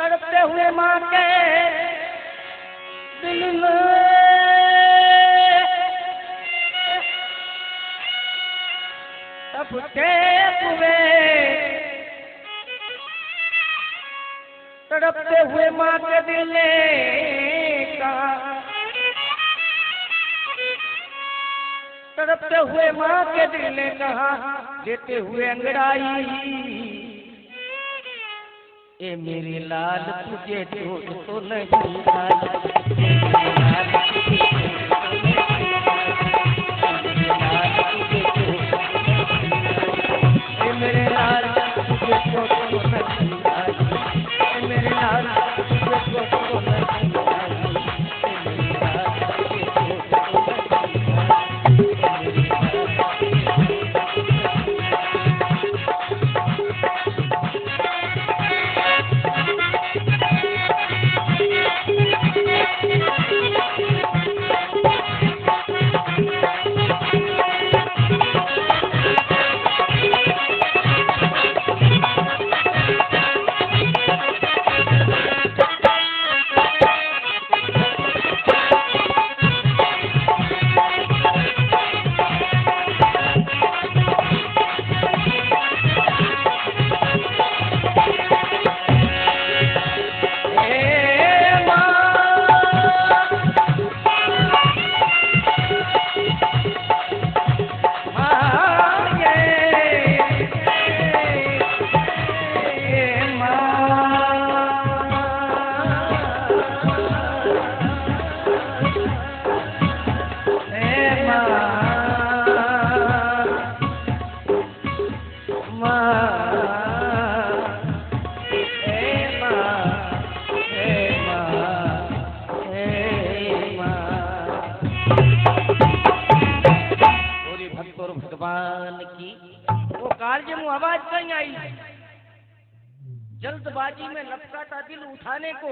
तड़पते हुए माँ के दिल में तड़पते हुए माँ के दिल का तड़पते हुए माँ के दिल ने कहा देते हुए अंगड़ाई ए मेरे लाल तुझे चोट तो नहीं आई मेरे लाल तुझे चोट तो नहीं आई मेरे लाल तुझे चोट तो नहीं आई जल्दबाजी में लपका दिल उठाने को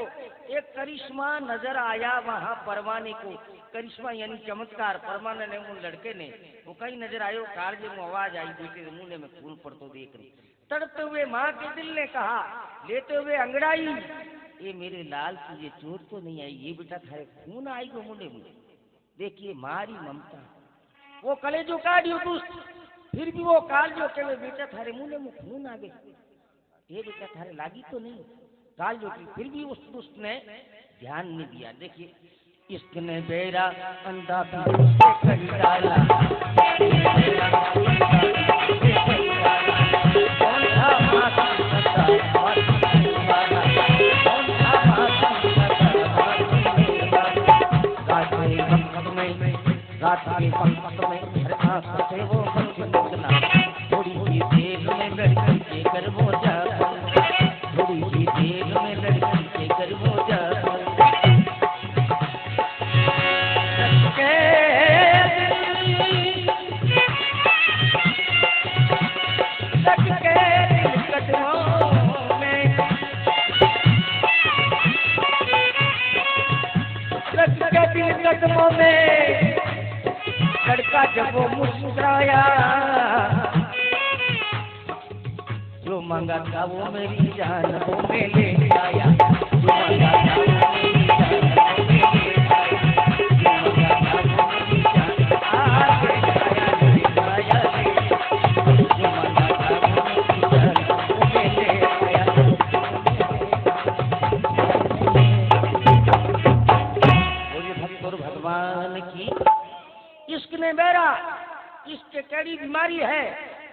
एक करिश्मा नजर आया वहाँ परवाने को। करिश्मा यानी चमत्कार। परवाने ने उन लड़के ने वो कहीं नजर आयो कालजे में आवाज आई बेटे मुंह में खून पड़तो देख रही। तड़पते हुए माँ के दिल ने कहा लेते हुए अंगड़ाई ये मेरे लाल तुझे चोट तो नहीं आई ये बेटा थारे खून आई गो मुंडे में। देखिए मारी ममता वो कलेजो काटियो दुष्ट फिर भी वो कालजो के बेटा थारे मुंह में खून आ गए ये बेटा थारे लागी तो नहीं कालजो की। फिर भी उस दुष्ट ने ध्यान नहीं दिया। देखिए इश्क ने बेरा अंधा भी कर डाला रात के पंख में हर आंख से वो पंख निकला थोड़ी सी देर में लड़की के कर वो जा थोड़ी सी देर में लड़की के कर वो जा कदमों में लड़का जब वो मुस्कुराया जो मांगा था वो मेरी जान वो में ले आया जो मांगा था वो मेरी जान वो में ले आया जो मांगा था वो मेरी जान आया जो मांगा था वो मेरी जान वो में ले आया। भगवान की इश्क ने मेरा इश्क कैडी बीमारी है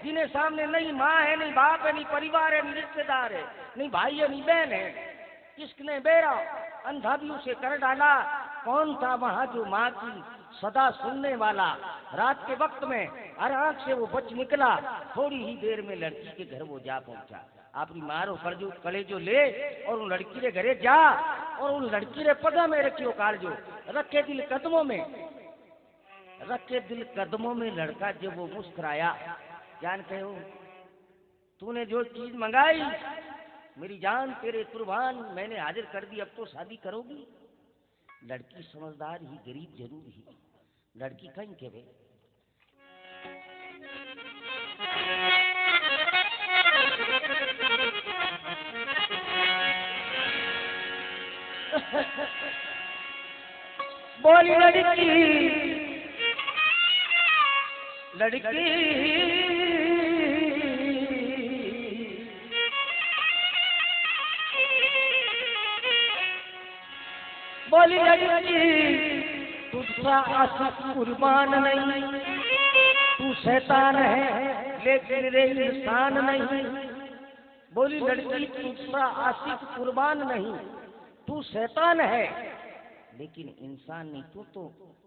जिन्हें सामने नहीं माँ है नहीं बाप है नहीं परिवार है नहीं रिश्तेदार है नहीं भाई है नहीं बहन है। इश्क ने बेरा अंधा भी उसे कर डाला। कौन था वहाँ जो माँ की सदा सुनने वाला। रात के वक्त में हर आंख से वो बच निकला थोड़ी ही देर में लड़की के घर वो जा पहुंचा। अपनी मारो कर्जो कलेजो ले और उन लड़की के घरे जा और उन लड़की ने पदा में रखियो कालजो रखे दिल कदमों में रखे दिल कदमों में। लड़का जब वो मुस्कुराया जान कहो तूने जो चीज मंगाई मेरी जान तेरे कुर्बान मैंने हाजिर कर दी अब तो शादी करोगी। लड़की समझदार ही गरीब जरूर ही लड़की कहीं के भाई बोली लड़की लड़की बोली लड़की तुझसा आशिक कुर्बान नहीं, तू शैतान है लेकिन रे इंसान नहीं। बोली लड़की तुझसा आशिक कुर्बान नहीं, तू शैतान है लेकिन इंसान नहीं, तू तो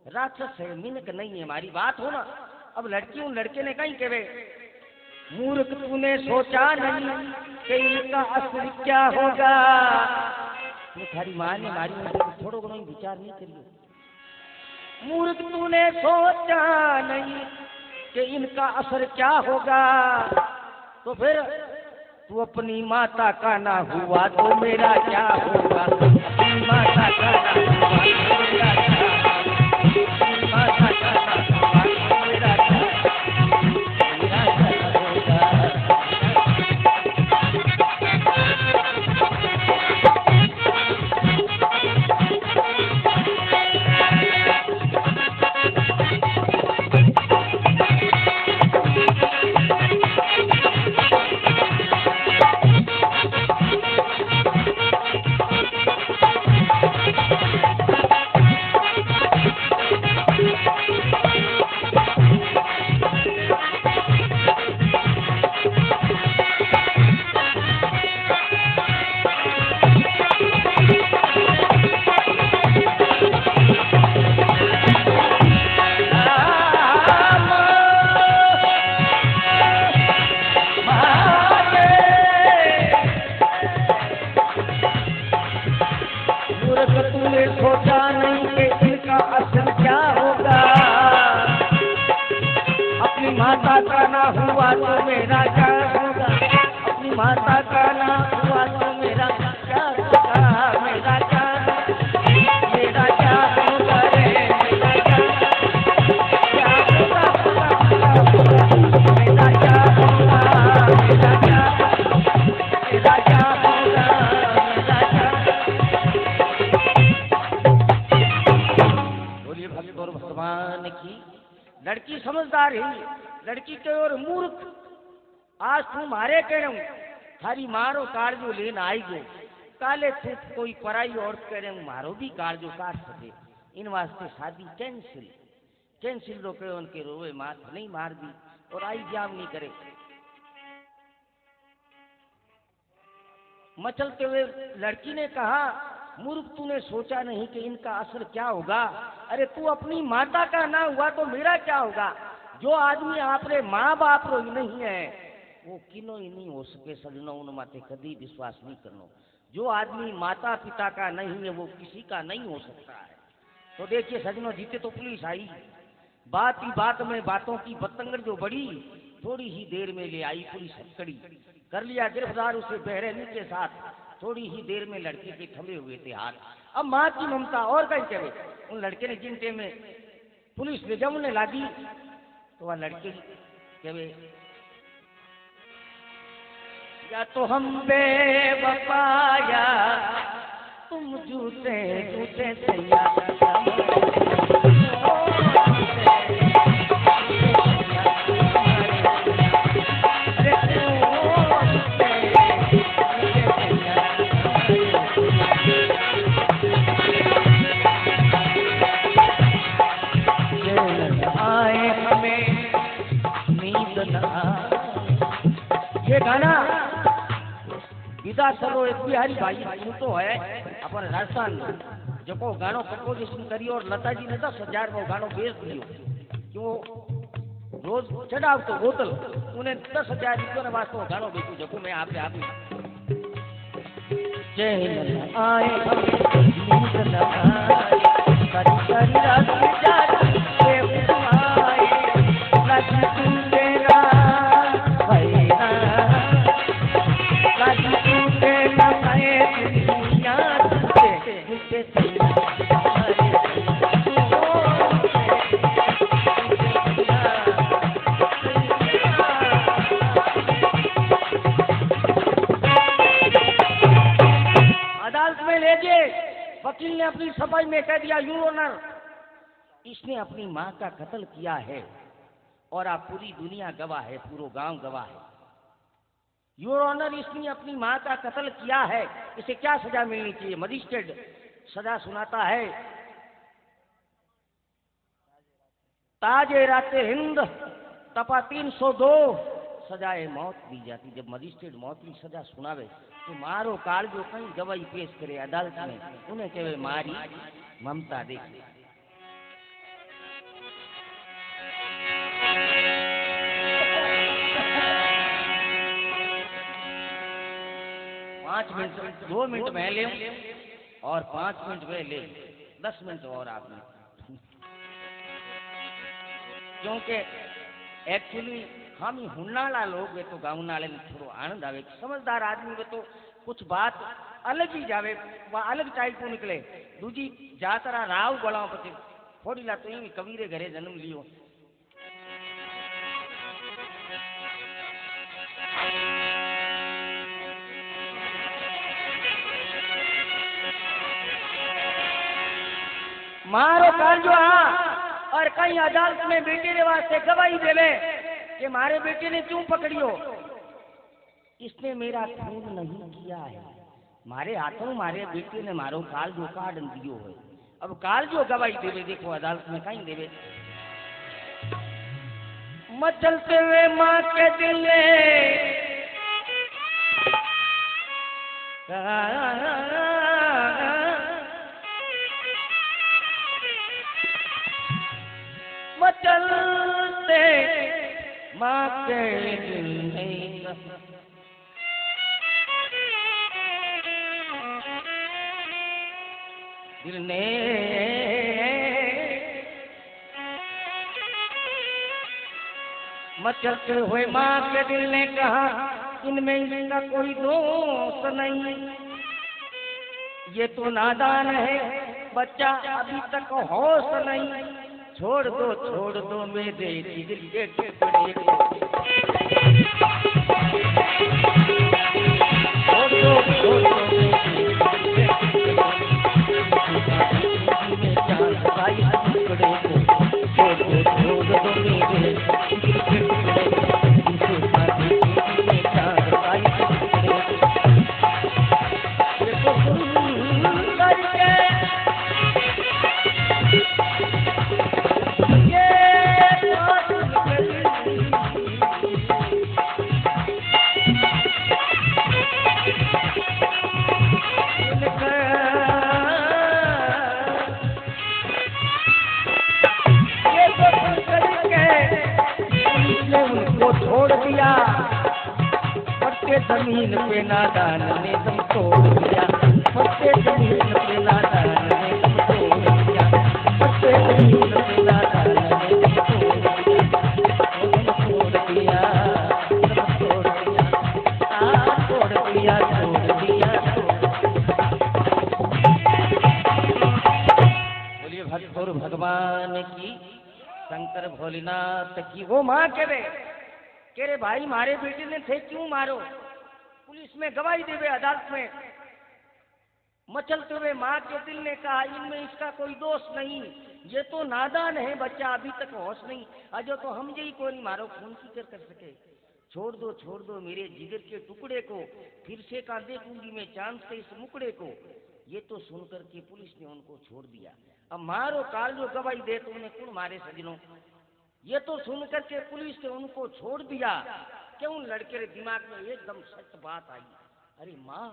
राक्षस है, मिनक नहीं है। हमारी बात हो ना। अब लड़की उन लड़के ने कहीं कहे मूर्ख तूने सोचा नहीं कि इनका असर क्या होगा। तुम्हारी माँ ने मारी थोड़ो घणो विचार नहीं करिए। मूर्ख तूने सोचा नहीं कि इनका असर क्या होगा। तो फिर तू अपनी माता का ना हुआ तो मेरा क्या होगा। अपनी माता का ना हुआ तो मेरा क्या होगा। माता का ना हुआ तो मेरा क्या होगा। माता का ना हुआ तो मेरा क्या होगा। अपनी माता का ना हुआ तो मेरा क्या होगा। मेरा क्या होगा रे। मेरा क्या होगा। मेरा क्या होगा। मेरा क्या होगा। बोलिए भक्त और भगवान की। लड़की समझदार है, लड़की के और मूर्ख। आज तू मारे कह रहा हूँ थारी मारो कारजो लेना आई गो। काले थे कोई पराई औरत कह रहे हूँ मारो भी कारजो काट सके। इन वास्ते शादी कैंसिल रो के उनके रोए माथ नहीं मार दी और आई जाम नहीं करे। मचलते हुए लड़की ने कहा मूर्ख तूने सोचा नहीं कि इनका असर क्या होगा। अरे तू अपनी माता का ना हुआ तो मेरा क्या होगा। जो आदमी आपरे माँ बाप रो ही नहीं है वो किनो ही नहीं हो सके। सजनो उन माते कभी विश्वास नहीं करनो। जो आदमी माता पिता का नहीं है वो किसी का नहीं हो सकता है। तो देखिए सजनों जीते तो पुलिस आई। बात ही बात में बातों की बतंगड़ जो बड़ी थोड़ी ही देर में ले आई पुलिस हथकड़ी। कर लिया गिरफ्तार उसे बहरैनी के साथ। थोड़ी ही देर में लड़के के थमे हुए थे हाथ। अब माँ की ममता और कहीं कहे उन लड़के ने चिंते में पुलिस ले जमने लगी तो वह लड़के कहे या तो हम बेवफाया तुम झूठे झूठे सैया। ये गाना विदा सरो एक बिहारी भाई तू तो है अपन राजस्थान में जो को गानो कंपोजिशन करी और लता जी ने 10,000 वो गानो बेच दियो क्यों रोज चढ़ाव तो बोतल उन्हें 10,000 रुपये ने वास्ते गानो बेचू जो मैं आपसे आप जय आए नींद न आए करी करी रात जाती वकील ने अपनी सफाई में कह दिया यूर ऑनर इसने अपनी माँ का कत्ल किया है और आप पूरी दुनिया गवाह है, पूरा गांव गवाह है। योर ऑनर, इसने अपनी माँ का कत्ल किया है, इसे क्या सजा मिलनी चाहिए? मजिस्ट्रेट सजा सुनाता है। ताजे राते हिंद तपा 302 सजाए मौत दी जाती। जब मजिस्ट्रेट मौत की सजा सुनावे तो मारो काळजो कई गवाही पेश करे अदालत में, उन्हें कहे मारी ममता देखी। 5 मिनट 2 मिनट में ले और 5 मिनट में ले 10 मिनट और आपने, क्योंकि एक्चुअली हम ही हुन्नाला लोग वे तो गाँव नाले में थोड़ा आनंद आवे। समझदार आदमी वे तो कुछ बात अलग ही जावे, वह अलग टाइप को निकले। दूजी जातरा राव बोलाओ पछी थोड़ी ला तो ही कबीरे घरे जन्म लियो। मारो कालजो हाँ, और कहीं अदालत में बेटे के वास्ते गवाही देवे कि मारे बेटे ने क्यों पकड़ियो। इसने मेरा खून नहीं किया है, मारे हाथों मारे बेटे ने मारो कालजो काट दियो है। अब कालजो गवाही देवे, देखो अदालत में कहीं देवे। मचलते हुए माँ के दिल मचलते माँ के दिल ने मचलते हुए माँ के दिल ने कहा इनमें इसका कोई दोष नहीं, ये तो नादान है बच्चा, अभी तक होश नहीं। छोड़ दो मेरे दिल के टुकड़े को, छोड़ दो जमीन पे नादान ने तुम तोड़ दिया, फटे जमीन पे नादान ने तुम तोड़ दिया, फटे जमीन पे नादान ने तुम तोड़ दिया, तुम तोड़ दिया, तोड़ दिया, तोड़ दिया। बोलिए भगवान भगवान की, शंकर भोलेनाथ की। वो माँ कह रे भाई मारे बेटे ने थे क्यों मारो? पुलिस में गवाही देवे अदालत में। मचलते हुए माँ के दिल ने कहा इनमें इसका कोई दोष नहीं, ये तो नादान है बच्चा, अभी तक होश नहीं। अजो तो हम यही को नहीं मारो, खून की कर सके। छोड़ दो मेरे जिगर के टुकड़े को, फिर से का देखूंगी मैं चांद से इस मुकड़े को। ये तो सुनकर के पुलिस ने उनको छोड़ दिया। अब मारो कालजो गवाही दे तो उन्हें कौन मारे सजनों? ये तो सुनकर के पुलिस ने उनको छोड़ दिया। क्यों लड़के के दिमाग में एकदम सच बात आई, अरे माँ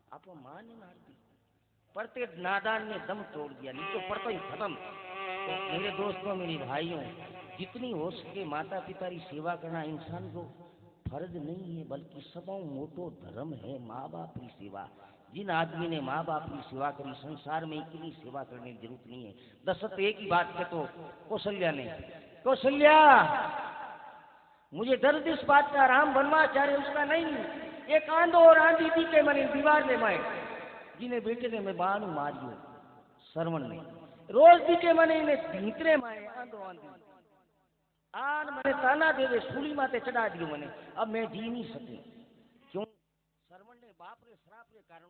आप माँ ने मार दी, पढ़ते नादान ने दम तोड़ दिया, नहीं तो पढ़ता ही खत्म। तो मेरे दोस्तों मेरे भाइयों, जितनी हो सके माता पिता की सेवा करना इंसान को फर्ज नहीं है, बल्कि सबों मोटो धर्म है माँ बाप की सेवा। जिन आदमी ने माँ बाप की सेवा करी, संसार में इतनी सेवा करने की जरूरत नहीं है। दशरथ एक ही बात के तो कौशल्या ने, कौशल्या मुझे दर्द इस बात का, राम बनवाचार्य उसका नहीं, एक आंधो और आंधी दी के मनी दीवार ने माए, जिन्हें बेटे ने मैं बाणु मारियो श्रवण ने, रोज दी के मने ने भीतरे माए आंधो आंधी आन मैंने ताना देवे सूली माते चढ़ा दियो मैंने, अब मैं जी नहीं सकती। क्यों? श्रवण ने बाप रे श्राप के कारण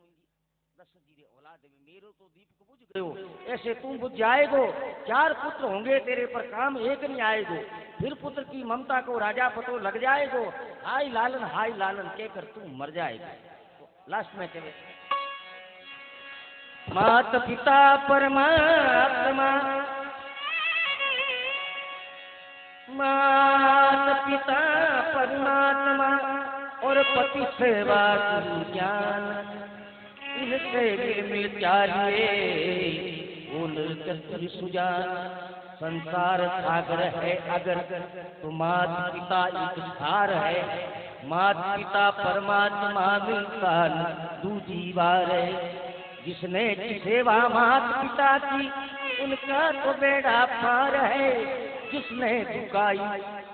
कृष्ण जी रे औलाद में मेरो तो दीपक बुझ गयो, ऐसे तू बुझ जाएगो। 4 पुत्र होंगे तेरे पर काम एक नहीं आएगो। फिर पुत्र की ममता को राजा पतो लग जाएगो। हाय लालन कहकर तू मर जाएगा। लास्ट में चले माता पिता परमात्मा, माता पिता परमात्मा और पति सेवा गुरु ज्ञान, इनसे मिल चाहिए उनके सुजान। संसार सागर है अगर तो माता पिता एक सार है। माता पिता परमात्मा मिलता दूजी बार है। जिसने की सेवा माता पिता की उनका तो बेड़ा पार है। जिसने झुकाई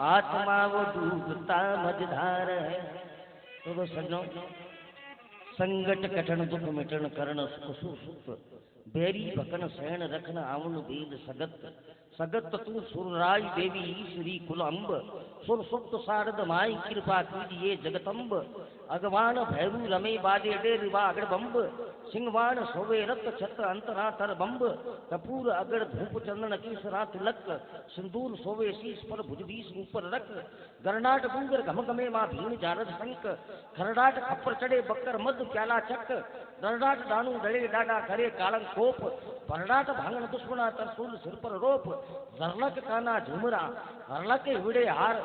आत्मा वो डूबता मझधार है। तो सज्जनों, संगट कठन दुख मिटन करण सुख सुख, बेरी भकन सहन रखन आवन वेद सगत। सगत तू सुरराई देवी ईश्वरी कुल अम्ब, सुर सुप्त शारद माई कृपा कीजिए जगतम्ब। अगवान भैरू रमे बाजे डेर वागड़ बम्ब, सिंहवान सोवे रत छत्र अंतरा तर बम्ब। कपूर अगड़ धूप चंदन केसरा तिलक, सिंदूर सोवे शीश पर भुजबीस ऊपर रख। गरनाट गुंगर घम घमे माँ भीण जारद शंक, खरडाट खप्पर चढ़े बक्कर मद प्याला चक। दरडाट दानू डले डाडा करे कालंग कोप, परडाट भांगन दुश्मना तरसूल सिर पर रोप। जरलक काना झुमरा हरलक विड़े हार,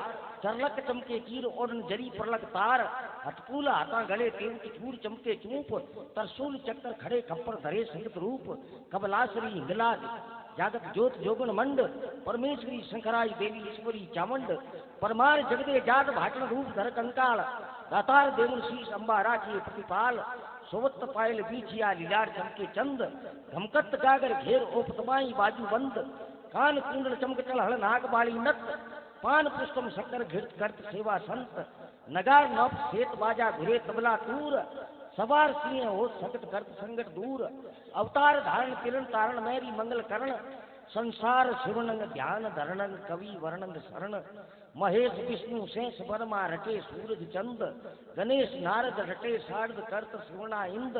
चरलक चमके कीर ओढ़न जरी परलक तार। हटकूला हाथा गले तेल की चूर चमके चूप, तरसूल चक्कर खड़े खप्पर धरे संगत रूप। कबलाश्री हिंगला जागत ज्योत जोगन मंड, परमेश्वरी शंकराई देवी ईश्वरी चामुंड। परमार जगदे जात भाटन रूप धर कंकाल, दातार देवन शीश अंबा राखी प्रतिपाल। सोवत पायल बीछिया लीलार चमके चंद, धमकत गागर घेर ओपतमाई बाजू बंद। कान कुंडल चमक चल हल नाग बाली नत, पान पुष्पम शक्कर घृत कर्त सेवा संत। नगार नौप सेत बाजा घुरे तबला तूर, सवार सिंह हो सकट कर्त संगत दूर। अवतार धारण किरण तारण मैरी मंगल करण, संसार शिवनंग ध्यान धरणंग कवि वर्णंग शरण। महेश विष्णु शेष बर्मा रटे सूरज चंद, गणेश नारद रटे शारद कर्त शिवना इंद।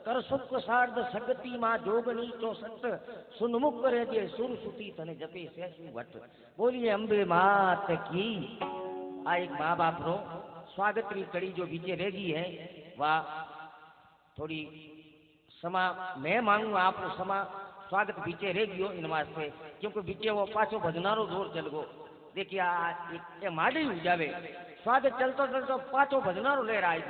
कर सुख शारद सगति माँ जोगनी 64, सुनमुख रहे सुर सुती तने जपे शेषु भट्ट। बोलिए अंबे मात की। आ एक माँ बाप रो स्वागत की कड़ी जो बीचे रह गई है वह थोड़ी समा मैं मांगू आप समा स्वागत बीचे रह गयो इन वास्ते, क्योंकि बीचे वो पाछो भजनारो जोर चल गो। देखिए माड़ी हो जावे स्वागत चलतो चलतो पाछो भजनारो ले रहा है।